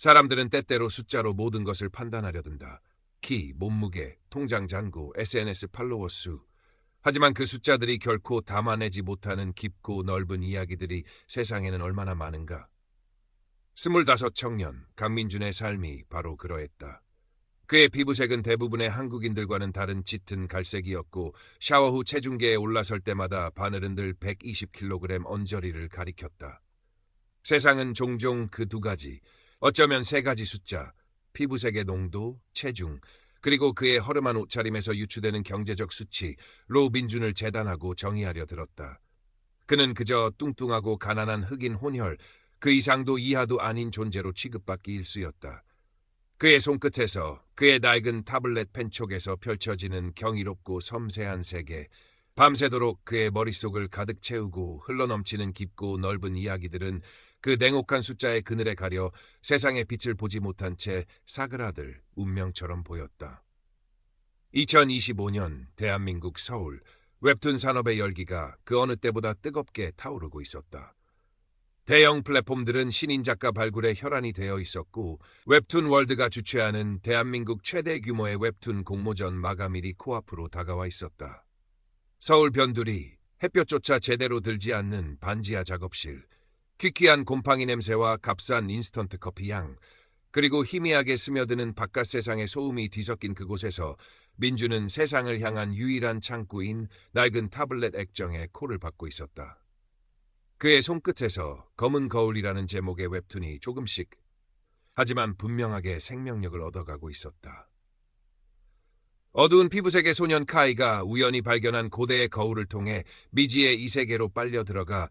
사람들은 때때로 숫자로 모든 것을 판단하려 든다. 키, 몸무게, 통장 잔고, SNS 팔로워 수. 하지만 그 숫자들이 결코 담아내지 못하는 깊고 넓은 이야기들이 세상에는 얼마나 많은가. 25 청년 강민준의 삶이 바로 그러했다. 그의 피부색은 대부분의 한국인들과는 다른 짙은 갈색이었고 샤워 후 체중계에 올라설 때마다 바늘은 늘 120kg 언저리를 가리켰다. 세상은 종종 그 두 가지, 어쩌면 세 가지 숫자, 피부색의 농도, 체중, 그리고 그의 허름한 옷차림에서 유추되는 경제적 수치로 민준을 재단하고 정의하려 들었다. 그는 그저 뚱뚱하고 가난한 흑인 혼혈, 그 이상도 이하도 아닌 존재로 취급받기 일쑤였다. 그의 손끝에서 그의 낡은 타블렛 펜촉에서 펼쳐지는 경이롭고 섬세한 세계, 밤새도록 그의 머릿속을 가득 채우고 흘러넘치는 깊고 넓은 이야기들은 그 냉혹한 숫자의 그늘에 가려 세상의 빛을 보지 못한 채 사그라들 운명처럼 보였다. 2025년 대한민국 서울, 웹툰 산업의 열기가 그 어느 때보다 뜨겁게 타오르고 있었다. 대형 플랫폼들은 신인 작가 발굴에 혈안이 되어 있었고 웹툰 월드가 주최하는 대한민국 최대 규모의 웹툰 공모전 마감일이 코앞으로 다가와 있었다. 서울 변두리, 햇볕조차 제대로 들지 않는 반지하 작업실, 퀴퀴한 곰팡이 냄새와 값싼 인스턴트 커피 향, 그리고 희미하게 스며드는 바깥 세상의 소음이 뒤섞인 그곳에서 민주는 세상을 향한 유일한 창구인 낡은 타블렛 액정에 코를 박고 있었다. 그의 손끝에서 검은 거울이라는 제목의 웹툰이 조금씩, 하지만 분명하게 생명력을 얻어가고 있었다. 어두운 피부색의 소년 카이가 우연히 발견한 고대의 거울을 통해 미지의 이 세계로 빨려 들어가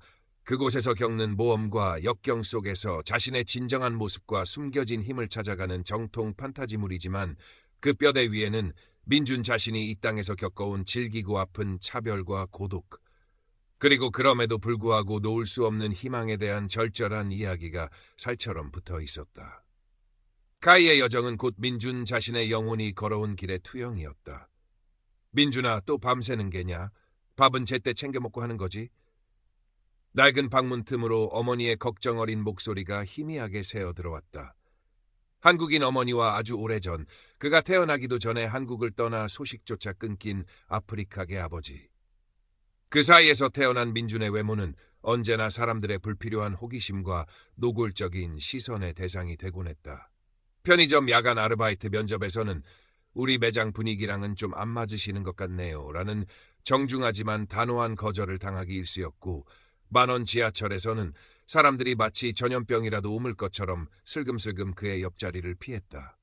그곳에서 겪는 모험과 역경 속에서 자신의 진정한 모습과 숨겨진 힘을 찾아가는 정통 판타지물이지만 그 뼈대 위에는 민준 자신이 이 땅에서 겪어온 질기고 아픈 차별과 고독, 그리고 그럼에도 불구하고 놓을 수 없는 희망에 대한 절절한 이야기가 살처럼 붙어 있었다. 카이의 여정은 곧 민준 자신의 영혼이 걸어온 길의 투영이었다. 민준아, 또 밤새는 게냐? 밥은 제때 챙겨 먹고 하는 거지? 낡은 방문 틈으로 어머니의 걱정 어린 목소리가 희미하게 새어 들어왔다. 한국인 어머니와 아주 오래전, 그가 태어나기도 전에 한국을 떠나 소식조차 끊긴 아프리카계 아버지. 그 사이에서 태어난 민준의 외모는 언제나 사람들의 불필요한 호기심과 노골적인 시선의 대상이 되곤 했다. 편의점 야간 아르바이트 면접에서는 우리 매장 분위기랑은 좀 안 맞으시는 것 같네요 라는 정중하지만 단호한 거절을 당하기 일쑤였고 10,000원 지하철에서는 사람들이 마치 전염병이라도 옮을 것처럼 슬금슬금 그의 옆자리를 피했다.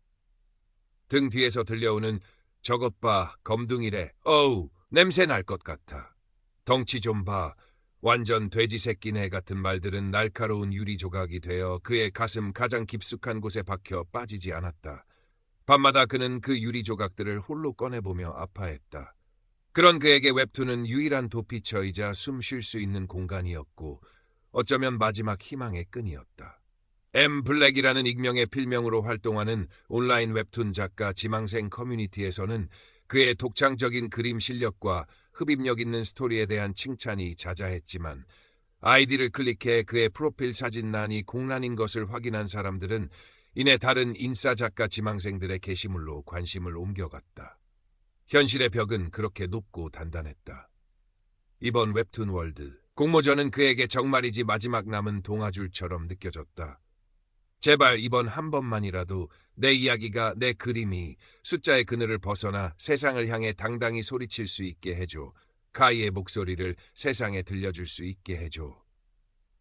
등 뒤에서 들려오는 저것 봐, 검둥이래. 어우, 냄새 날 것 같아. 덩치 좀 봐. 완전 돼지 새끼네 같은 말들은 날카로운 유리 조각이 되어 그의 가슴 가장 깊숙한 곳에 박혀 빠지지 않았다. 밤마다 그는 그 유리 조각들을 홀로 꺼내보며 아파했다. 그런 그에게 웹툰은 유일한 도피처이자 숨 쉴 수 있는 공간이었고 어쩌면 마지막 희망의 끈이었다. M 블랙이라는 익명의 필명으로 활동하는 온라인 웹툰 작가 지망생 커뮤니티에서는 그의 독창적인 그림 실력과 흡입력 있는 스토리에 대한 칭찬이 자자했지만 아이디를 클릭해 그의 프로필 사진란이 공란인 것을 확인한 사람들은 이내 다른 인싸 작가 지망생들의 게시물로 관심을 옮겨갔다. 현실의 벽은 그렇게 높고 단단했다. 이번 웹툰 월드, 공모전은 그에게 정말이지 마지막 남은 동아줄처럼 느껴졌다. 제발 이번 한 번만이라도 내 이야기가, 내 그림이 숫자의 그늘을 벗어나 세상을 향해 당당히 소리칠 수 있게 해줘. 카이의 목소리를 세상에 들려줄 수 있게 해줘.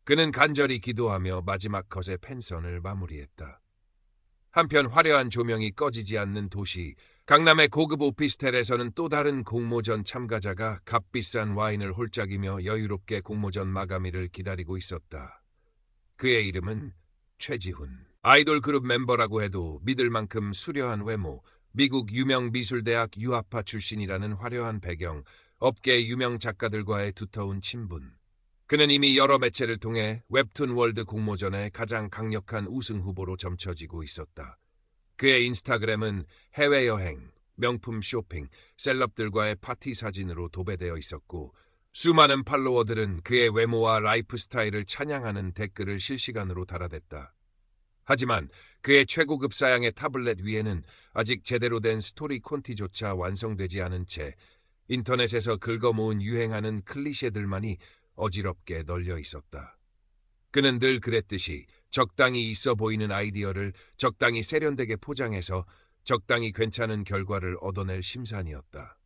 그는 간절히 기도하며 마지막 컷의 펜선을 마무리했다. 한편 화려한 조명이 꺼지지 않는 도시, 강남의 고급 오피스텔에서는 또 다른 공모전 참가자가 값비싼 와인을 홀짝이며 여유롭게 공모전 마감일을 기다리고 있었다. 그의 이름은 최지훈. 아이돌 그룹 멤버라고 해도 믿을 만큼 수려한 외모, 미국 유명 미술대학 유학파 출신이라는 화려한 배경, 업계 유명 작가들과의 두터운 친분. 그는 이미 여러 매체를 통해 웹툰 월드 공모전의 가장 강력한 우승 후보로 점쳐지고 있었다. 그의 인스타그램은 해외여행, 명품 쇼핑, 셀럽들과의 파티 사진으로 도배되어 있었고 수많은 팔로워들은 그의 외모와 라이프 스타일을 찬양하는 댓글을 실시간으로 달아댔다. 하지만 그의 최고급 사양의 타블렛 위에는 아직 제대로 된 스토리 콘티조차 완성되지 않은 채 인터넷에서 긁어모은 유행하는 클리셰들만이 어지럽게 널려 있었다. 그는 늘 그랬듯이 적당히 있어 보이는 아이디어를 적당히 세련되게 포장해서 적당히 괜찮은 결과를 얻어낼 심산이었다.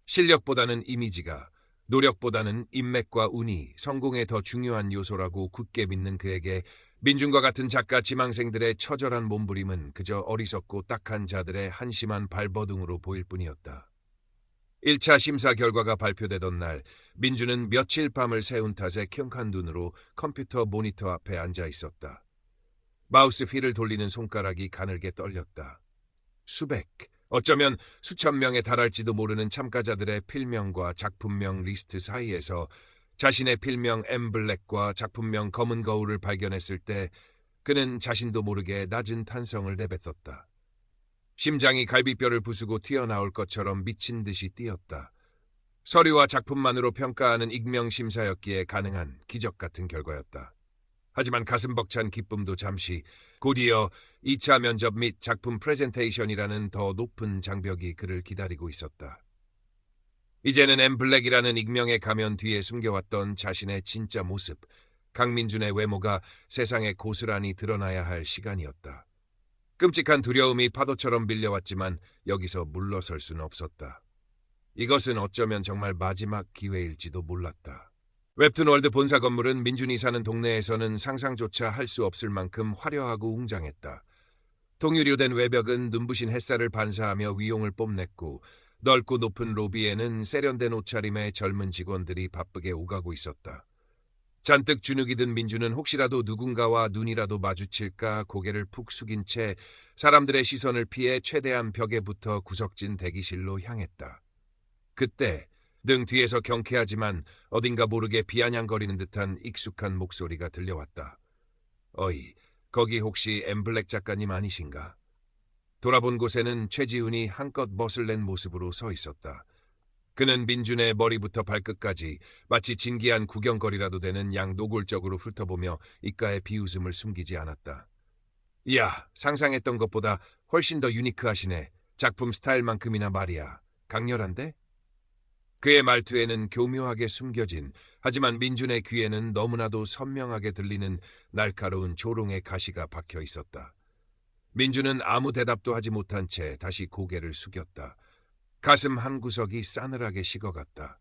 실력보다는 이미지가, 노력보다는 인맥과 운이 성공에 더 중요한 요소라고 굳게 믿는 그에게 민준과 같은 작가 지망생들의 처절한 몸부림은 그저 어리석고 딱한 자들의 한심한 발버둥으로 보일 뿐이었다. 1차 심사 결과가 발표되던 날, 민준은 며칠 밤을 새운 탓에 킁한 눈으로 컴퓨터 모니터 앞에 앉아 있었다. 마우스 휠을 돌리는 손가락이 가늘게 떨렸다. 수백, 어쩌면 수천 명에 달할지도 모르는 참가자들의 필명과 작품명 리스트 사이에서 자신의 필명 엠블랙과 작품명 검은 거울을 발견했을 때 그는 자신도 모르게 낮은 탄성을 내뱉었다. 심장이 갈비뼈를 부수고 튀어나올 것처럼 미친 듯이 뛰었다. 서류와 작품만으로 평가하는 익명심사였기에 가능한 기적 같은 결과였다. 하지만 가슴 벅찬 기쁨도 잠시, 곧이어 2차 면접 및 작품 프레젠테이션이라는 더 높은 장벽이 그를 기다리고 있었다. 이제는 엠블랙이라는 익명의 가면 뒤에 숨겨왔던 자신의 진짜 모습, 강민준의 외모가 세상에 고스란히 드러나야 할 시간이었다. 끔찍한 두려움이 파도처럼 밀려왔지만 여기서 물러설 수는 없었다. 이것은 어쩌면 정말 마지막 기회일지도 몰랐다. 웹툰월드 본사 건물은 민준이 사는 동네에서는 상상조차 할 수 없을 만큼 화려하고 웅장했다. 통유리된 외벽은 눈부신 햇살을 반사하며 위용을 뽐냈고 넓고 높은 로비에는 세련된 옷차림의 젊은 직원들이 바쁘게 오가고 있었다. 잔뜩 주눅이 든 민준은 혹시라도 누군가와 눈이라도 마주칠까 고개를 푹 숙인 채 사람들의 시선을 피해 최대한 벽에 붙어 구석진 대기실로 향했다. 그때 등 뒤에서 경쾌하지만 어딘가 모르게 비아냥거리는 듯한 익숙한 목소리가 들려왔다. 어이, 거기 혹시 엠블랙 작가님 아니신가? 돌아본 곳에는 최지훈이 한껏 멋을 낸 모습으로 서 있었다. 그는 민준의 머리부터 발끝까지 마치 진기한 구경거리라도 되는 양 노골적으로 훑어보며 입가에 비웃음을 숨기지 않았다. 이야, 상상했던 것보다 훨씬 더 유니크하시네. 작품 스타일만큼이나 말이야. 강렬한데? 그의 말투에는 교묘하게 숨겨진, 하지만 민준의 귀에는 너무나도 선명하게 들리는 날카로운 조롱의 가시가 박혀 있었다. 민준은 아무 대답도 하지 못한 채 다시 고개를 숙였다. 가슴 한구석이 싸늘하게 식어갔다.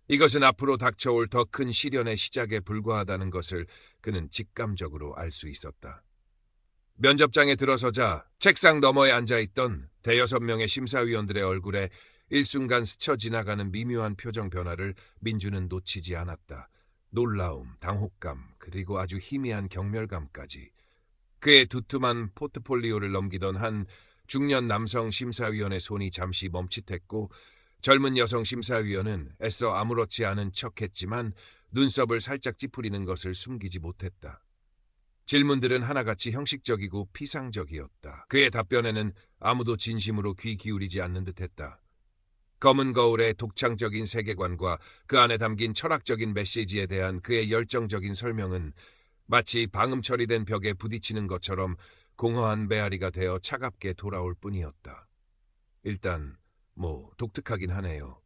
이것은 앞으로 닥쳐올 더 큰 시련의 시작에 불과하다는 것을 그는 직감적으로 알 수 있었다. 면접장에 들어서자 책상 너머에 앉아있던 대여섯 명의 심사위원들의 얼굴에 일순간 스쳐 지나가는 미묘한 표정 변화를 민준은 놓치지 않았다. 놀라움, 당혹감, 그리고 아주 희미한 경멸감까지. 그의 두툼한 포트폴리오를 넘기던 한 중년 남성 심사위원의 손이 잠시 멈칫했고 젊은 여성 심사위원은 애써 아무렇지 않은 척했지만 눈썹을 살짝 찌푸리는 것을 숨기지 못했다. 질문들은 하나같이 형식적이고 피상적이었다. 그의 답변에는 아무도 진심으로 귀 기울이지 않는 듯했다. 검은 거울의 독창적인 세계관과 그 안에 담긴 철학적인 메시지에 대한 그의 열정적인 설명은 마치 방음 처리된 벽에 부딪히는 것처럼 공허한 메아리가 되어 차갑게 돌아올 뿐이었다. 일단 독특하긴 하네요.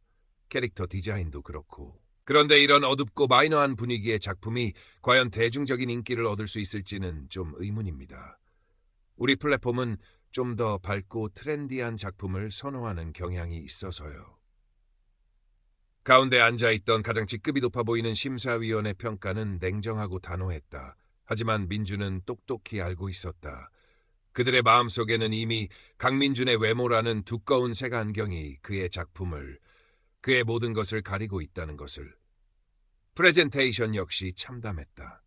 캐릭터 디자인도 그렇고. 그런데 이런 어둡고 마이너한 분위기의 작품이 과연 대중적인 인기를 얻을 수 있을지는 좀 의문입니다. 우리 플랫폼은 좀 더 밝고 트렌디한 작품을 선호하는 경향이 있어서요. 가운데 앉아있던 가장 직급이 높아 보이는 심사위원의 평가는 냉정하고 단호했다. 하지만 민준은 똑똑히 알고 있었다. 그들의 마음속에는 이미 강민준의 외모라는 두꺼운 색안경이 그의 작품을, 그의 모든 것을 가리고 있다는 것을. 프레젠테이션 역시 참담했다.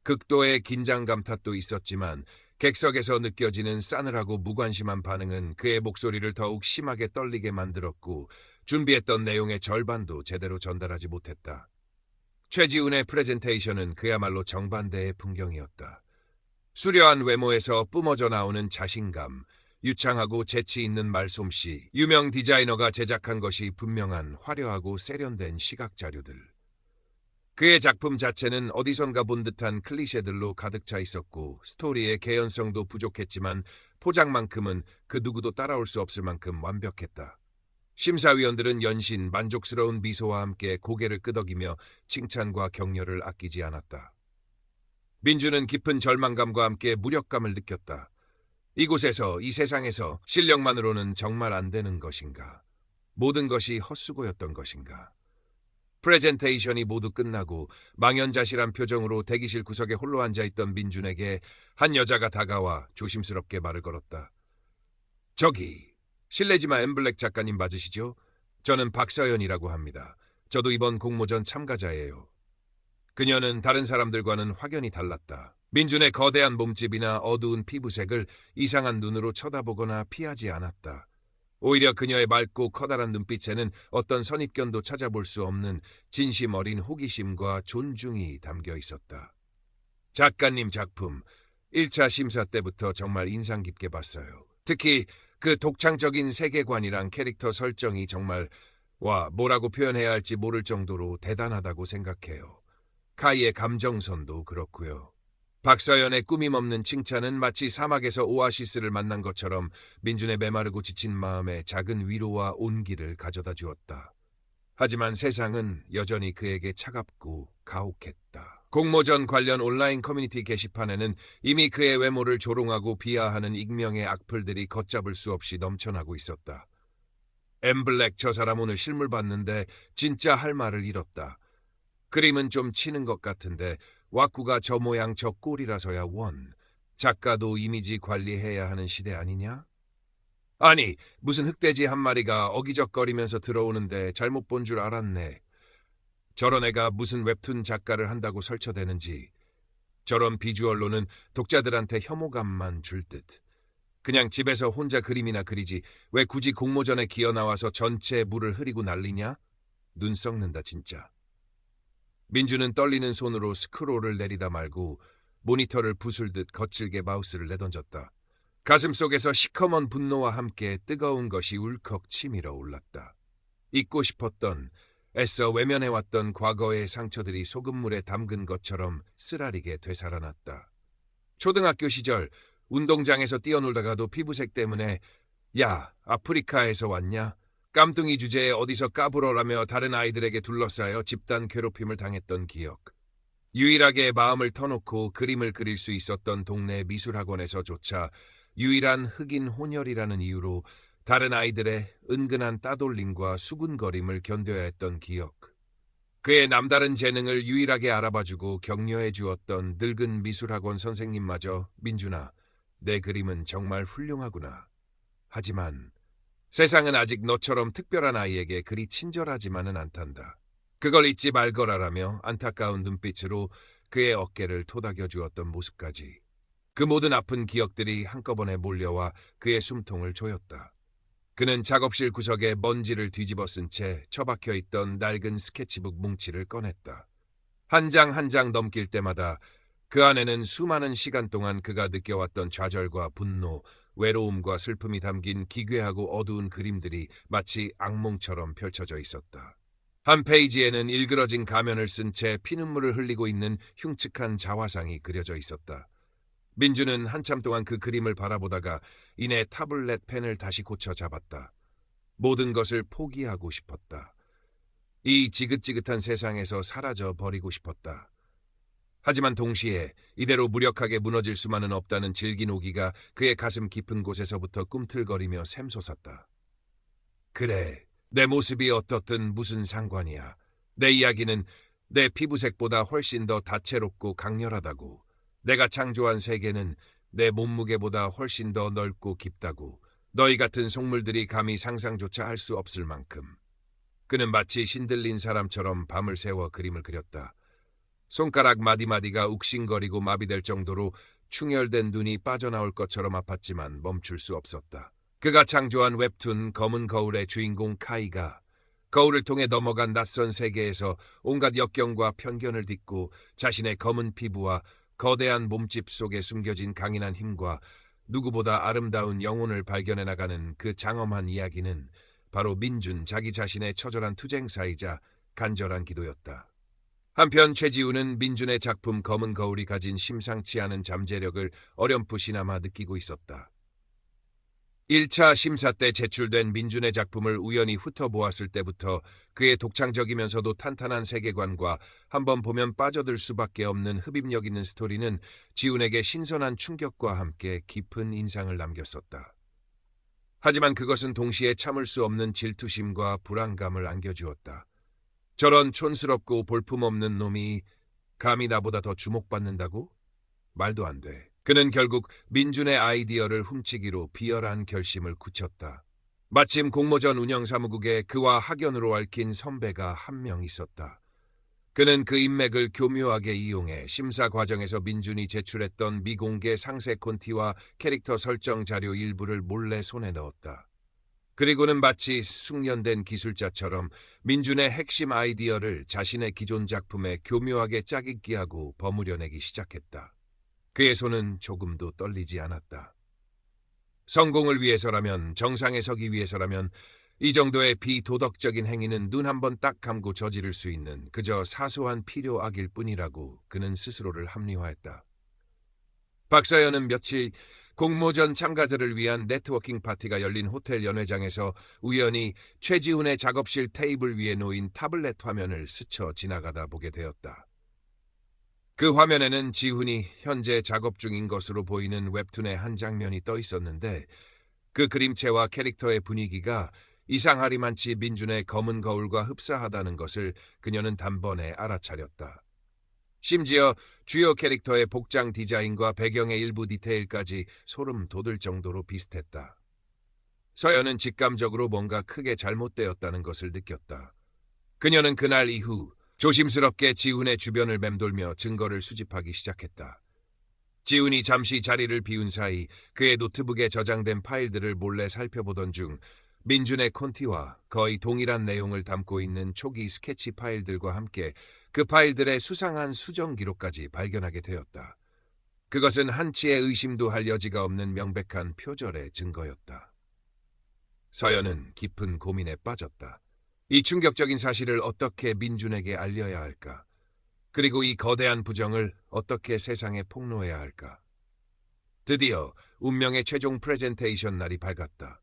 극도의 긴장감 탓도 있었지만 객석에서 느껴지는 싸늘하고 무관심한 반응은 그의 목소리를 더욱 심하게 떨리게 만들었고 준비했던 내용의 절반도 제대로 전달하지 못했다. 최지훈의 프레젠테이션은 그야말로 정반대의 풍경이었다. 수려한 외모에서 뿜어져 나오는 자신감, 유창하고 재치 있는 말솜씨, 유명 디자이너가 제작한 것이 분명한 화려하고 세련된 시각 자료들. 그의 작품 자체는 어디선가 본 듯한 클리셰들로 가득 차 있었고 스토리의 개연성도 부족했지만 포장만큼은 그 누구도 따라올 수 없을 만큼 완벽했다. 심사위원들은 연신 만족스러운 미소와 함께 고개를 끄덕이며 칭찬과 격려를 아끼지 않았다. 민주는 깊은 절망감과 함께 무력감을 느꼈다. 이곳에서, 이 세상에서 실력만으로는 정말 안 되는 것인가? 모든 것이 헛수고였던 것인가? 프레젠테이션이 모두 끝나고 망연자실한 표정으로 대기실 구석에 홀로 앉아있던 민준에게 한 여자가 다가와 조심스럽게 말을 걸었다. 저기, 실례지만 엠블랙 작가님 맞으시죠? 저는 박서연이라고 합니다. 저도 이번 공모전 참가자예요. 그녀는 다른 사람들과는 확연히 달랐다. 민준의 거대한 몸집이나 어두운 피부색을 이상한 눈으로 쳐다보거나 피하지 않았다. 오히려 그녀의 맑고 커다란 눈빛에는 어떤 선입견도 찾아볼 수 없는 진심 어린 호기심과 존중이 담겨 있었다. 작가님 작품, 1차 심사 때부터 정말 인상 깊게 봤어요. 특히 그 독창적인 세계관이랑 캐릭터 설정이 정말 뭐라고 표현해야 할지 모를 정도로 대단하다고 생각해요. 카이의 감정선도 그렇고요. 박서연의 꾸밈없는 칭찬은 마치 사막에서 오아시스를 만난 것처럼 민준의 메마르고 지친 마음에 작은 위로와 온기를 가져다 주었다. 하지만 세상은 여전히 그에게 차갑고 가혹했다. 공모전 관련 온라인 커뮤니티 게시판에는 이미 그의 외모를 조롱하고 비하하는 익명의 악플들이 걷잡을 수 없이 넘쳐나고 있었다. 엠블랙 저 사람 오늘 실물 봤는데 진짜 할 말을 잃었다. 그림은 좀 치는 것 같은데 와꾸가 저 모양 저 꼴이라서야 원. 작가도 이미지 관리해야 하는 시대 아니냐? 아니, 무슨 흑돼지 한 마리가 어기적거리면서 들어오는데 잘못 본 줄 알았네. 저런 애가 무슨 웹툰 작가를 한다고 설쳐대는지. 저런 비주얼로는 독자들한테 혐오감만 줄 듯. 그냥 집에서 혼자 그림이나 그리지 왜 굳이 공모전에 기어 나와서 전체 물을 흐리고 난리냐? 눈 썩는다 진짜. 민주는 떨리는 손으로 스크롤을 내리다 말고 모니터를 부술듯 거칠게 마우스를 내던졌다. 가슴속에서 시커먼 분노와 함께 뜨거운 것이 울컥 치밀어 올랐다. 잊고 싶었던, 애써 외면해왔던 과거의 상처들이 소금물에 담근 것처럼 쓰라리게 되살아났다. 초등학교 시절 운동장에서 뛰어놀다가도 피부색 때문에 야, 아프리카에서 왔냐? 깜둥이 주제에 어디서 까불어라며 다른 아이들에게 둘러싸여 집단 괴롭힘을 당했던 기억. 유일하게 마음을 터놓고 그림을 그릴 수 있었던 동네 미술학원에서조차 유일한 흑인 혼혈이라는 이유로 다른 아이들의 은근한 따돌림과 수군거림을 견뎌야 했던 기억. 그의 남다른 재능을 유일하게 알아봐주고 격려해 주었던 늙은 미술학원 선생님마저 민준아, 내 그림은 정말 훌륭하구나. 하지만 세상은 아직 너처럼 특별한 아이에게 그리 친절하지만은 않단다. 그걸 잊지 말거라라며 안타까운 눈빛으로 그의 어깨를 토닥여 주었던 모습까지. 그 모든 아픈 기억들이 한꺼번에 몰려와 그의 숨통을 조였다. 그는 작업실 구석에 먼지를 뒤집어 쓴 채 처박혀 있던 낡은 스케치북 뭉치를 꺼냈다. 한 장 한 장 넘길 때마다 그 안에는 수많은 시간 동안 그가 느껴왔던 좌절과 분노, 외로움과 슬픔이 담긴 기괴하고 어두운 그림들이 마치 악몽처럼 펼쳐져 있었다. 한 페이지에는 일그러진 가면을 쓴 채 피눈물을 흘리고 있는 흉측한 자화상이 그려져 있었다. 민주는 한참 동안 그 그림을 바라보다가 이내 타블렛 펜을 다시 고쳐 잡았다. 모든 것을 포기하고 싶었다. 이 지긋지긋한 세상에서 사라져 버리고 싶었다. 하지만 동시에 이대로 무력하게 무너질 수만은 없다는 질긴 오기가 그의 가슴 깊은 곳에서부터 꿈틀거리며 샘솟았다. 그래, 내 모습이 어떻든 무슨 상관이야. 내 이야기는 내 피부색보다 훨씬 더 다채롭고 강렬하다고. 내가 창조한 세계는 내 몸무게보다 훨씬 더 넓고 깊다고. 너희 같은 속물들이 감히 상상조차 할 수 없을 만큼. 그는 마치 신들린 사람처럼 밤을 새워 그림을 그렸다. 손가락 마디마디가 욱신거리고 마비될 정도로 충혈된 눈이 빠져나올 것처럼 아팠지만 멈출 수 없었다. 그가 창조한 웹툰 검은 거울의 주인공 카이가 거울을 통해 넘어간 낯선 세계에서 온갖 역경과 편견을 딛고 자신의 검은 피부와 거대한 몸집 속에 숨겨진 강인한 힘과 누구보다 아름다운 영혼을 발견해 나가는 그 장엄한 이야기는 바로 민준 자기 자신의 처절한 투쟁사이자 간절한 기도였다. 한편 최지우는 민준의 작품 검은 거울이 가진 심상치 않은 잠재력을 어렴풋이나마 느끼고 있었다. 1차 심사 때 제출된 민준의 작품을 우연히 훑어보았을 때부터 그의 독창적이면서도 탄탄한 세계관과 한번 보면 빠져들 수밖에 없는 흡입력 있는 스토리는 지훈에게 신선한 충격과 함께 깊은 인상을 남겼었다. 하지만 그것은 동시에 참을 수 없는 질투심과 불안감을 안겨주었다. 저런 촌스럽고 볼품없는 놈이 감히 나보다 더 주목받는다고? 말도 안 돼. 그는 결국 민준의 아이디어를 훔치기로 비열한 결심을 굳혔다. 마침 공모전 운영사무국에 그와 학연으로 얽힌 선배가 한 명 있었다. 그는 그 인맥을 교묘하게 이용해 심사 과정에서 민준이 제출했던 미공개 상세 콘티와 캐릭터 설정 자료 일부를 몰래 손에 넣었다. 그리고는 마치 숙련된 기술자처럼 민준의 핵심 아이디어를 자신의 기존 작품에 교묘하게 짜깁기하고 버무려내기 시작했다. 그의 손은 조금도 떨리지 않았다. 성공을 위해서라면, 정상에 서기 위해서라면 이 정도의 비도덕적인 행위는 눈 한 번 딱 감고 저지를 수 있는 그저 사소한 필요악일 뿐이라고 그는 스스로를 합리화했다. 박서연은 며칠 공모전 참가자를 위한 네트워킹 파티가 열린 호텔 연회장에서 우연히 최지훈의 작업실 테이블 위에 놓인 타블렛 화면을 스쳐 지나가다 보게 되었다. 그 화면에는 지훈이 현재 작업 중인 것으로 보이는 웹툰의 한 장면이 떠 있었는데 그 그림체와 캐릭터의 분위기가 이상하리만치 민준의 검은 거울과 흡사하다는 것을 그녀는 단번에 알아차렸다. 심지어 주요 캐릭터의 복장 디자인과 배경의 일부 디테일까지 소름 돋을 정도로 비슷했다. 서연은 직감적으로 뭔가 크게 잘못되었다는 것을 느꼈다. 그녀는 그날 이후 조심스럽게 지훈의 주변을 맴돌며 증거를 수집하기 시작했다. 지훈이 잠시 자리를 비운 사이 그의 노트북에 저장된 파일들을 몰래 살펴보던 중 민준의 콘티와 거의 동일한 내용을 담고 있는 초기 스케치 파일들과 함께 그 파일들의 수상한 수정 기록까지 발견하게 되었다. 그것은 한치의 의심도 할 여지가 없는 명백한 표절의 증거였다. 서연은 깊은 고민에 빠졌다. 이 충격적인 사실을 어떻게 민준에게 알려야 할까? 그리고 이 거대한 부정을 어떻게 세상에 폭로해야 할까? 드디어 운명의 최종 프레젠테이션 날이 밝았다.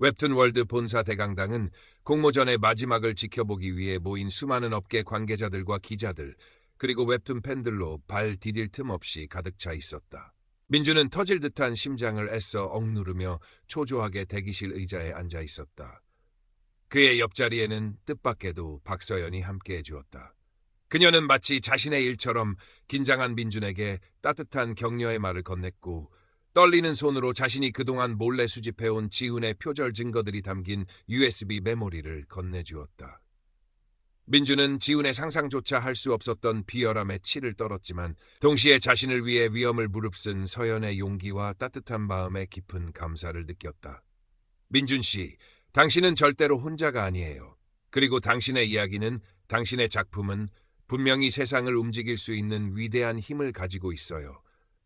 웹툰 월드 본사 대강당은 공모전의 마지막을 지켜보기 위해 모인 수많은 업계 관계자들과 기자들, 그리고 웹툰 팬들로 발 디딜 틈 없이 가득 차 있었다. 민준은 터질 듯한 심장을 애써 억누르며 초조하게 대기실 의자에 앉아 있었다. 그의 옆자리에는 뜻밖에도 박서연이 함께해 주었다. 그녀는 마치 자신의 일처럼 긴장한 민준에게 따뜻한 격려의 말을 건넸고 떨리는 손으로 자신이 그동안 몰래 수집해온 지훈의 표절 증거들이 담긴 USB 메모리를 건네주었다. 민준은 지훈의 상상조차 할 수 없었던 비열함에 치를 떨었지만 동시에 자신을 위해 위험을 무릅쓴 서연의 용기와 따뜻한 마음에 깊은 감사를 느꼈다. 민준 씨, 당신은 절대로 혼자가 아니에요. 그리고 당신의 이야기는, 당신의 작품은 분명히 세상을 움직일 수 있는 위대한 힘을 가지고 있어요.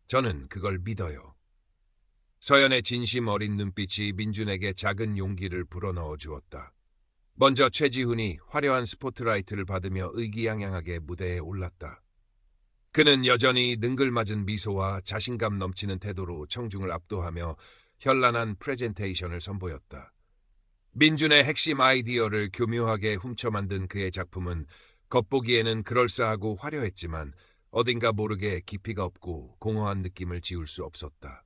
저는 그걸 믿어요. 서연의 진심 어린 눈빛이 민준에게 작은 용기를 불어넣어 주었다. 먼저 최지훈이 화려한 스포트라이트를 받으며 의기양양하게 무대에 올랐다. 그는 여전히 능글맞은 미소와 자신감 넘치는 태도로 청중을 압도하며 현란한 프레젠테이션을 선보였다. 민준의 핵심 아이디어를 교묘하게 훔쳐 만든 그의 작품은 겉보기에는 그럴싸하고 화려했지만 어딘가 모르게 깊이가 없고 공허한 느낌을 지울 수 없었다.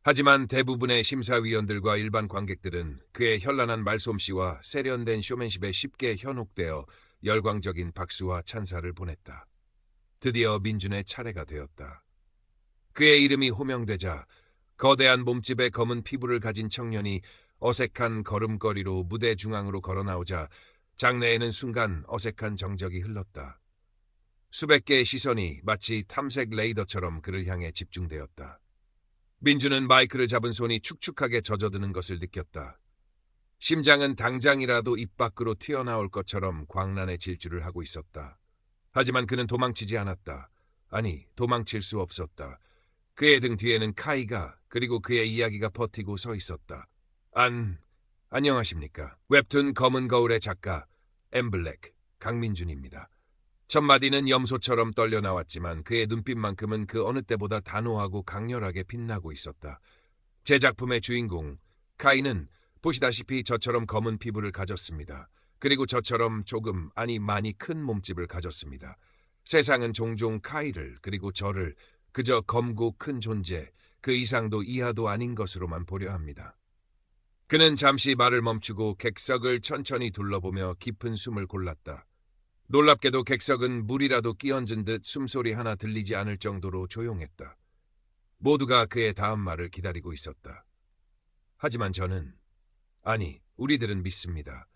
하지만 대부분의 심사위원들과 일반 관객들은 그의 현란한 말솜씨와 세련된 쇼맨십에 쉽게 현혹되어 열광적인 박수와 찬사를 보냈다. 드디어 민준의 차례가 되었다. 그의 이름이 호명되자 거대한 몸집에 검은 피부를 가진 청년이 어색한 걸음걸이로 무대 중앙으로 걸어나오자 장내에는 순간 어색한 정적이 흘렀다. 수백 개의 시선이 마치 탐색 레이더처럼 그를 향해 집중되었다. 민준은 마이크를 잡은 손이 축축하게 젖어드는 것을 느꼈다. 심장은 당장이라도 입 밖으로 튀어나올 것처럼 광란의 질주를 하고 있었다. 하지만 그는 도망치지 않았다. 아니, 도망칠 수 없었다. 그의 등 뒤에는 카이가, 그리고 그의 이야기가 버티고 서 있었다. 안녕하십니까. 웹툰 검은 거울의 작가 엠블랙 강민준입니다. 첫 마디는 염소처럼 떨려 나왔지만 그의 눈빛만큼은 그 어느 때보다 단호하고 강렬하게 빛나고 있었다. 제 작품의 주인공 카이는 보시다시피 저처럼 검은 피부를 가졌습니다. 그리고 저처럼 조금 아니 많이 큰 몸집을 가졌습니다. 세상은 종종 카이를 그리고 저를 그저 검고 큰 존재, 그 이상도 이하도 아닌 것으로만 보려 합니다. 그는 잠시 말을 멈추고 객석을 천천히 둘러보며 깊은 숨을 골랐다. 놀랍게도 객석은 물이라도 끼얹은 듯 숨소리 하나 들리지 않을 정도로 조용했다. 모두가 그의 다음 말을 기다리고 있었다. 하지만 저는, 아니, 우리들은 믿습니다.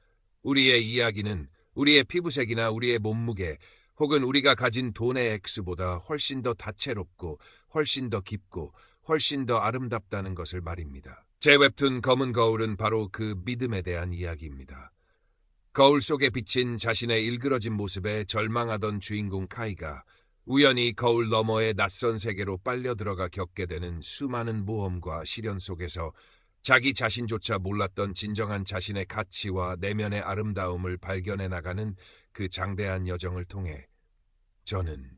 우리의 이야기는 우리의 피부색이나 우리의 몸무게 혹은 우리가 가진 돈의 액수보다 훨씬 더 다채롭고 훨씬 더 깊고 훨씬 더 아름답다는 것을 말입니다. 제 웹툰 검은 거울은 바로 그 믿음에 대한 이야기입니다. 거울 속에 비친 자신의 일그러진 모습에 절망하던 주인공 카이가 우연히 거울 너머의 낯선 세계로 빨려 들어가 겪게 되는 수많은 모험과 시련 속에서 자기 자신조차 몰랐던 진정한 자신의 가치와 내면의 아름다움을 발견해 나가는 그 장대한 여정을 통해 저는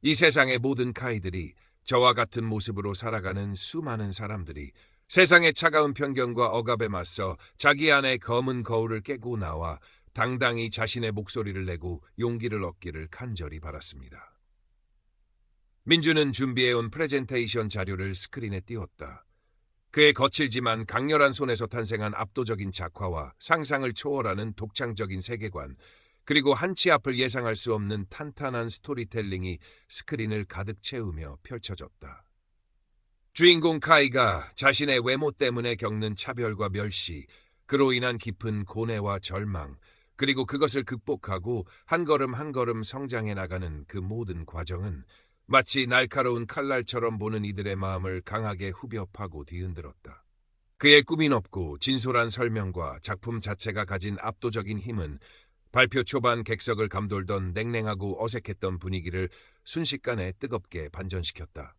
이 세상의 모든 카이들이 저와 같은 모습으로 살아가는 수많은 사람들이 세상의 차가운 편견과 억압에 맞서 자기 안의 검은 거울을 깨고 나와 당당히 자신의 목소리를 내고 용기를 얻기를 간절히 바랐습니다. 민주는 준비해온 프레젠테이션 자료를 스크린에 띄웠다. 그의 거칠지만 강렬한 손에서 탄생한 압도적인 작화와 상상을 초월하는 독창적인 세계관, 그리고 한치 앞을 예상할 수 없는 탄탄한 스토리텔링이 스크린을 가득 채우며 펼쳐졌다. 주인공 카이가 자신의 외모 때문에 겪는 차별과 멸시, 그로 인한 깊은 고뇌와 절망, 그리고 그것을 극복하고 한 걸음 한 걸음 성장해 나가는 그 모든 과정은 마치 날카로운 칼날처럼 보는 이들의 마음을 강하게 후벼 파고 뒤흔들었다. 그의 꿈이 없고 진솔한 설명과 작품 자체가 가진 압도적인 힘은 발표 초반 객석을 감돌던 냉랭하고 어색했던 분위기를 순식간에 뜨겁게 반전시켰다.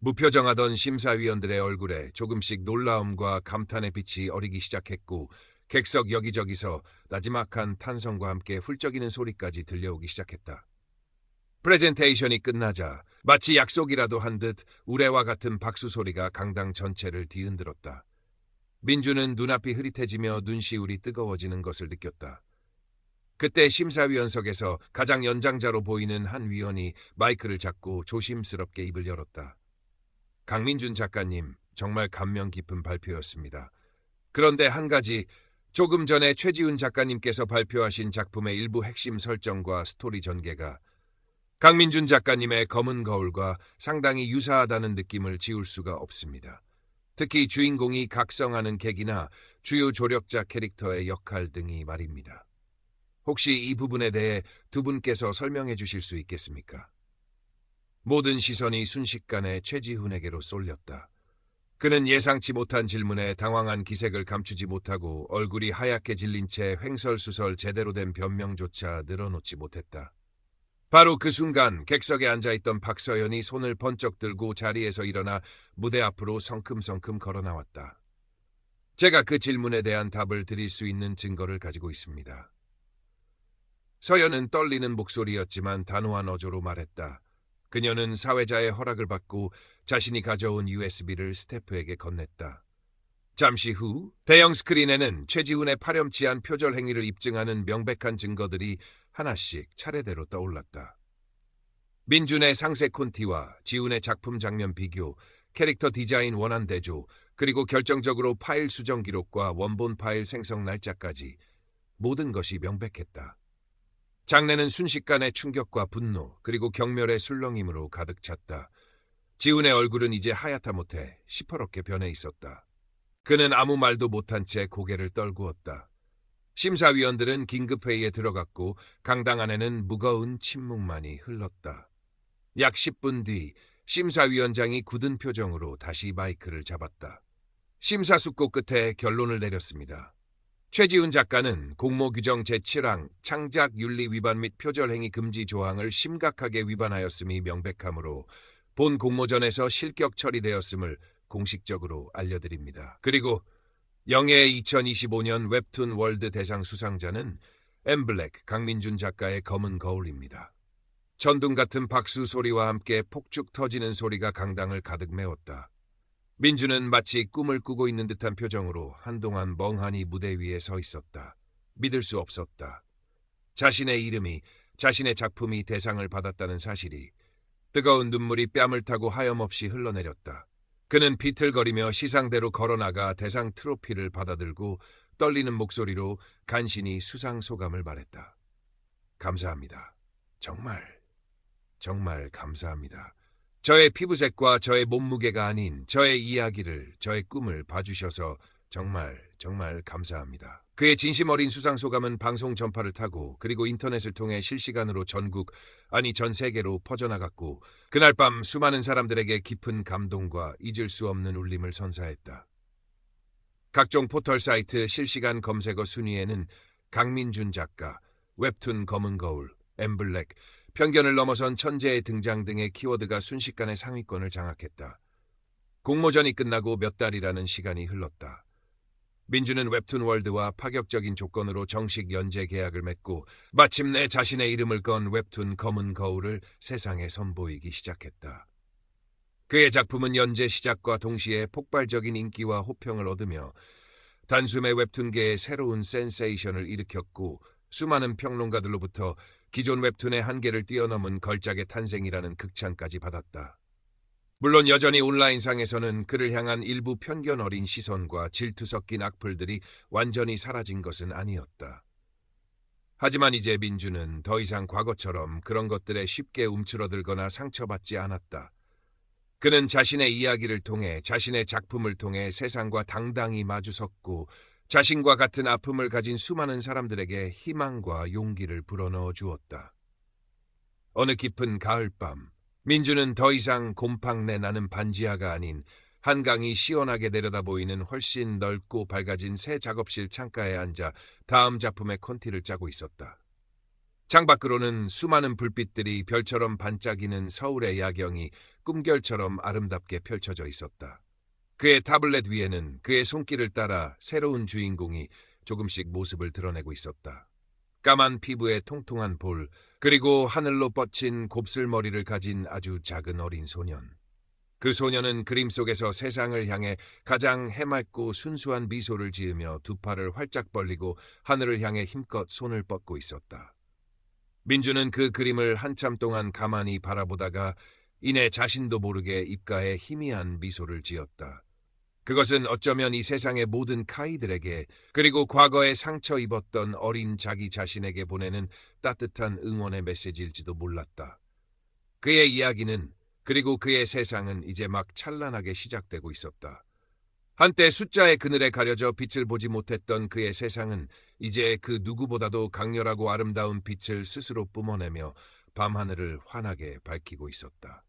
무표정하던 심사위원들의 얼굴에 조금씩 놀라움과 감탄의 빛이 어리기 시작했고 객석 여기저기서 나지막한 탄성과 함께 훌쩍이는 소리까지 들려오기 시작했다. 프레젠테이션이 끝나자 마치 약속이라도 한 듯 우레와 같은 박수 소리가 강당 전체를 뒤흔들었다. 민주는 눈앞이 흐릿해지며 눈시울이 뜨거워지는 것을 느꼈다. 그때 심사위원석에서 가장 연장자로 보이는 한 위원이 마이크를 잡고 조심스럽게 입을 열었다. 강민준 작가님, 정말 감명 깊은 발표였습니다. 그런데 한 가지, 조금 전에 최지훈 작가님께서 발표하신 작품의 일부 핵심 설정과 스토리 전개가 강민준 작가님의 검은 거울과 상당히 유사하다는 느낌을 지울 수가 없습니다. 특히 주인공이 각성하는 계기나 주요 조력자 캐릭터의 역할 등이 말입니다. 혹시 이 부분에 대해 두 분께서 설명해 주실 수 있겠습니까? 모든 시선이 순식간에 최지훈에게로 쏠렸다. 그는 예상치 못한 질문에 당황한 기색을 감추지 못하고 얼굴이 하얗게 질린 채 횡설수설 제대로 된 변명조차 늘어놓지 못했다. 바로 그 순간 객석에 앉아있던 박서연이 손을 번쩍 들고 자리에서 일어나 무대 앞으로 성큼성큼 걸어 나왔다. 제가 그 질문에 대한 답을 드릴 수 있는 증거를 가지고 있습니다. 서연은 떨리는 목소리였지만 단호한 어조로 말했다. 그녀는 사회자의 허락을 받고 자신이 가져온 USB를 스태프에게 건넸다. 잠시 후 대형 스크린에는 최지훈의 파렴치한 표절 행위를 입증하는 명백한 증거들이 하나씩 차례대로 떠올랐다. 민준의 상세 콘티와 지훈의 작품 장면 비교, 캐릭터 디자인 원안 대조, 그리고 결정적으로 파일 수정 기록과 원본 파일 생성 날짜까지 모든 것이 명백했다. 장내는 순식간에 충격과 분노, 그리고 경멸의 술렁임으로 가득 찼다. 지훈의 얼굴은 이제 하얗다 못해 시퍼렇게 변해 있었다. 그는 아무 말도 못한 채 고개를 떨구었다. 심사위원들은 긴급회의에 들어갔고 강당 안에는 무거운 침묵만이 흘렀다. 약 10분 뒤 심사위원장이 굳은 표정으로 다시 마이크를 잡았다. 심사숙고 끝에 결론을 내렸습니다. 최지훈 작가는 공모규정 제7항 창작 윤리 위반 및 표절행위 금지 조항을 심각하게 위반하였음이 명백하므로 본 공모전에서 실격 처리되었음을 공식적으로 알려드립니다. 그리고 영예의 2025년 웹툰 월드 대상 수상자는 엠블랙 강민준 작가의 검은 거울입니다. 천둥 같은 박수 소리와 함께 폭죽 터지는 소리가 강당을 가득 메웠다. 민주는 마치 꿈을 꾸고 있는 듯한 표정으로 한동안 멍하니 무대 위에 서 있었다. 믿을 수 없었다. 자신의 이름이, 자신의 작품이 대상을 받았다는 사실이 뜨거운 눈물이 뺨을 타고 하염없이 흘러내렸다. 그는 비틀거리며 시상대로 걸어나가 대상 트로피를 받아들고 떨리는 목소리로 간신히 수상 소감을 말했다. 감사합니다. 정말 감사합니다. 저의 피부색과 저의 몸무게가 아닌 저의 이야기를, 저의 꿈을 봐주셔서 정말 감사합니다. 그의 진심 어린 수상 소감은 방송 전파를 타고 그리고 인터넷을 통해 실시간으로 전국, 아니 전 세계로 퍼져나갔고 그날 밤 수많은 사람들에게 깊은 감동과 잊을 수 없는 울림을 선사했다. 각종 포털 사이트 실시간 검색어 순위에는 강민준 작가, 웹툰 검은 거울, 엠블랙, 편견을 넘어선 천재의 등장 등의 키워드가 순식간에 상위권을 장악했다. 공모전이 끝나고 몇 달이라는 시간이 흘렀다. 민주는 웹툰 월드와 파격적인 조건으로 정식 연재 계약을 맺고 마침내 자신의 이름을 건 웹툰 검은 거울을 세상에 선보이기 시작했다. 그의 작품은 연재 시작과 동시에 폭발적인 인기와 호평을 얻으며 단숨에 웹툰계에 새로운 센세이션을 일으켰고 수많은 평론가들로부터 기존 웹툰의 한계를 뛰어넘은 걸작의 탄생이라는 극찬까지 받았다. 물론 여전히 온라인상에서는 그를 향한 일부 편견 어린 시선과 질투 섞인 악플들이 완전히 사라진 것은 아니었다. 하지만 이제 민주는 더 이상 과거처럼 그런 것들에 쉽게 움츠러들거나 상처받지 않았다. 그는 자신의 이야기를 통해, 자신의 작품을 통해 세상과 당당히 마주섰고 자신과 같은 아픔을 가진 수많은 사람들에게 희망과 용기를 불어넣어 주었다. 어느 깊은 가을밤, 민주는 더 이상 곰팡내 나는 반지하가 아닌 한강이 시원하게 내려다 보이는 훨씬 넓고 밝아진 새 작업실 창가에 앉아 다음 작품의 콘티를 짜고 있었다. 창밖으로는 수많은 불빛들이 별처럼 반짝이는 서울의 야경이 꿈결처럼 아름답게 펼쳐져 있었다. 그의 타블렛 위에는 그의 손길을 따라 새로운 주인공이 조금씩 모습을 드러내고 있었다. 까만 피부에 통통한 볼, 그리고 하늘로 뻗친 곱슬머리를 가진 아주 작은 어린 소년. 그 소년은 그림 속에서 세상을 향해 가장 해맑고 순수한 미소를 지으며 두 팔을 활짝 벌리고 하늘을 향해 힘껏 손을 뻗고 있었다. 민주는 그 그림을 한참 동안 가만히 바라보다가 이내 자신도 모르게 입가에 희미한 미소를 지었다. 그것은 어쩌면 이 세상의 모든 카이들에게 그리고 과거에 상처 입었던 어린 자기 자신에게 보내는 따뜻한 응원의 메시지일지도 몰랐다. 그의 이야기는 그리고 그의 세상은 이제 막 찬란하게 시작되고 있었다. 한때 숫자의 그늘에 가려져 빛을 보지 못했던 그의 세상은 이제 그 누구보다도 강렬하고 아름다운 빛을 스스로 뿜어내며 밤하늘을 환하게 밝히고 있었다.